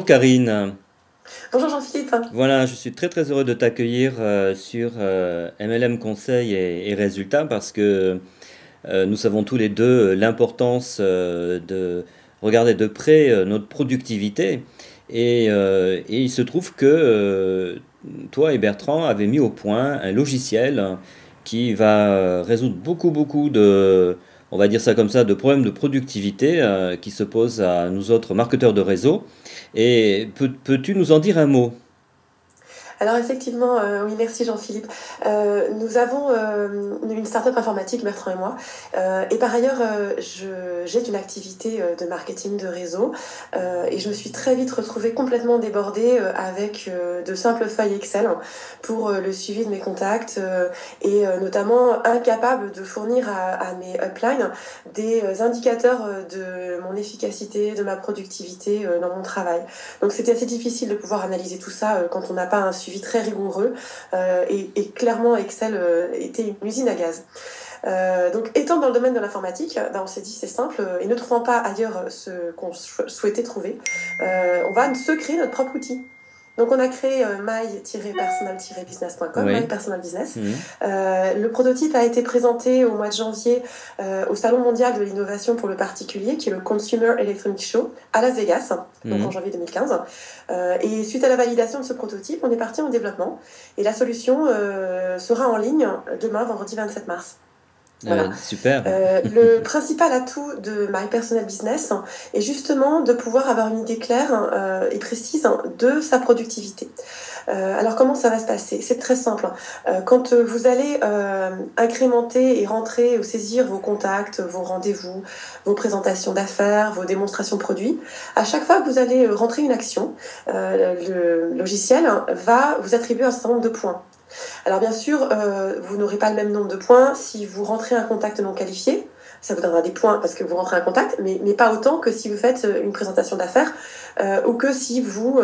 Bonjour Karine, Bonjour Jean-Philippe. voilà, je suis très très heureux de t'accueillir sur MLM Conseil et Résultats parce que nous savons tous les deux l'importance de regarder de près notre productivité et il se trouve que toi et Bertrand avez mis au point un logiciel qui va résoudre beaucoup de, on va dire ça comme ça, de problèmes de productivité qui se posent à nous autres marketeurs de réseau. Et peux-tu nous en dire un mot? Alors effectivement, oui, merci Jean-Philippe. Nous avons une start-up informatique, Bertrand et moi. Et par ailleurs, j'ai une activité de marketing de réseau. Et je me suis très vite retrouvée complètement débordée avec de simples feuilles Excel pour le suivi de mes contacts et notamment incapable de fournir à mes uplines des indicateurs de mon efficacité, de ma productivité dans mon travail. Donc c'était assez difficile de pouvoir analyser tout ça quand on n'a pas un suivi très rigoureux et clairement Excel était une usine à gaz. Donc étant dans le domaine de l'informatique, on s'est dit c'est simple et ne trouvant pas ailleurs ce qu'on souhaitait trouver, on va se créer notre propre outil. Donc on a créé my-personal-business.com, My Oui. Personal Business. Mhm. Le prototype a été présenté au mois de janvier au Salon mondial de l'innovation pour le particulier, qui est le Consumer Electronics Show à Las Vegas, donc en Mhm. janvier 2015. Et suite à la validation de ce prototype, on est parti en développement. Et la solution sera en ligne demain, vendredi 27 mars. Voilà. Super. Le principal atout de My Personal Business est justement de pouvoir avoir une idée claire et précise de sa productivité. Alors comment ça va se passer? C'est très simple. Quand vous allez incrémenter et rentrer ou saisir vos contacts, vos rendez-vous, vos présentations d'affaires, vos démonstrations de produits, à chaque fois que vous allez rentrer une action, le logiciel va vous attribuer un certain nombre de points. Alors bien sûr, vous n'aurez pas le même nombre de points si vous rentrez un contact non qualifié. Ça vous donnera des points parce que vous rentrez un contact, mais pas autant que si vous faites une présentation d'affaires ou que si vous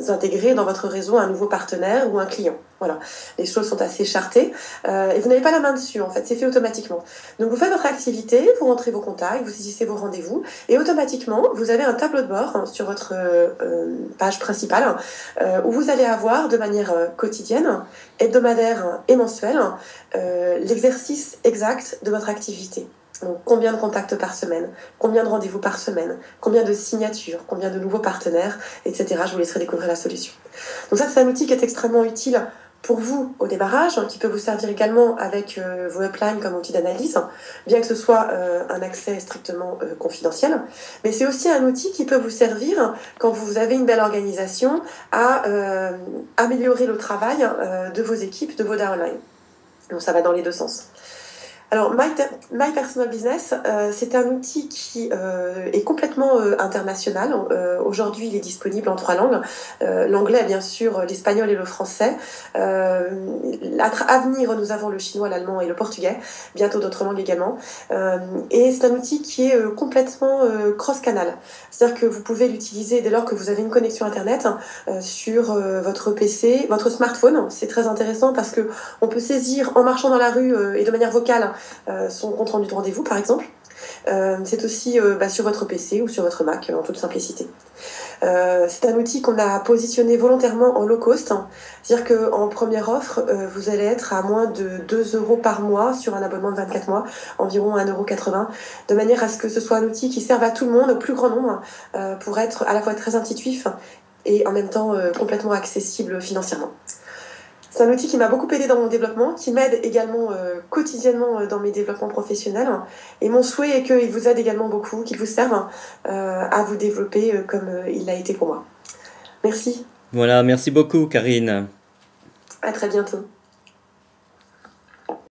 intégrez dans votre réseau un nouveau partenaire ou un client. Voilà, les choses sont assez chartées et vous n'avez pas la main dessus en fait, c'est fait automatiquement. Donc vous faites votre activité, vous rentrez vos contacts, vous saisissez vos rendez-vous et automatiquement vous avez un tableau de bord sur votre page principale où vous allez avoir de manière quotidienne, hebdomadaire et mensuelle l'exercice exact de votre activité. Donc, combien de contacts par semaine, combien de rendez-vous par semaine, combien de signatures, combien de nouveaux partenaires, etc. Je vous laisserai découvrir la solution. Donc ça, c'est un outil qui est extrêmement utile pour vous au démarrage, qui peut vous servir également avec vos uplines comme outil d'analyse, bien que ce soit un accès strictement confidentiel. Mais c'est aussi un outil qui peut vous servir quand vous avez une belle organisation à améliorer le travail de vos équipes, de vos downlines. Donc ça va dans les deux sens. Alors, My Personal Business, c'est un outil qui est complètement international. Aujourd'hui, il est disponible en 3 langues. L'anglais, bien sûr, l'espagnol et le français. À venir, nous avons le chinois, l'allemand et le portugais. Bientôt d'autres langues également. Et c'est un outil qui est complètement cross-canal. C'est-à-dire que vous pouvez l'utiliser dès lors que vous avez une connexion Internet sur votre PC, votre smartphone. C'est très intéressant parce que on peut saisir en marchant dans la rue et de manière vocale son compte rendu de rendez-vous par exemple. C'est aussi sur votre PC ou sur votre Mac en toute simplicité. C'est un outil qu'on a positionné volontairement en low cost, c'est-à-dire qu'en première offre, vous allez être à moins de 2 euros par mois sur un abonnement de 24 mois, environ 1,80 €, de manière à ce que ce soit un outil qui serve à tout le monde, au plus grand nombre, pour être à la fois très intuitif et en même temps complètement accessible financièrement. C'est un outil qui m'a beaucoup aidé dans mon développement, qui m'aide également quotidiennement dans mes développements professionnels. Et mon souhait est qu'il vous aide également beaucoup, qu'il vous serve à vous développer comme il l'a été pour moi. Merci, Voilà, merci beaucoup Karine. à très bientôt.